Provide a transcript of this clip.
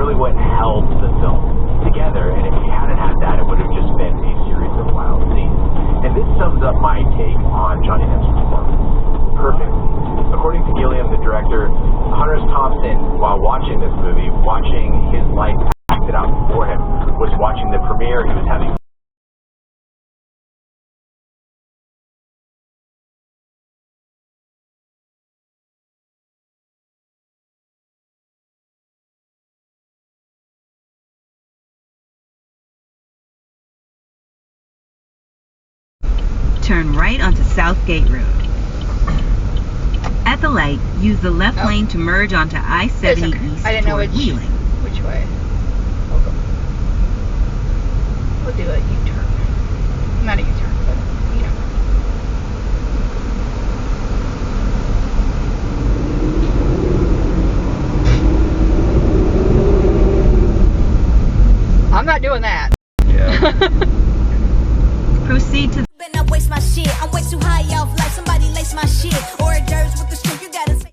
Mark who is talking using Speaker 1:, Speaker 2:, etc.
Speaker 1: really what held the film together, and if you hadn't had that, it would have just been a series of wild scenes. And this sums up my take on Johnny Depp's performance perfectly. According to Gilliam, the director, Hunter S. Thompson, while watching this movie, watching his life acted out before him, was watching the premiere, he was having
Speaker 2: Turn right onto Southgate Road. At the light, use the left lane to merge onto I-70 East toward Wheeling.
Speaker 3: Which way? We'll do a U-turn. Not a U-turn, but you know. I'm not doing that.
Speaker 1: yeah.
Speaker 2: Proceed to
Speaker 4: Waste my shit. I'm way too high off like somebody lace my shit. Hors d'oeuvres with the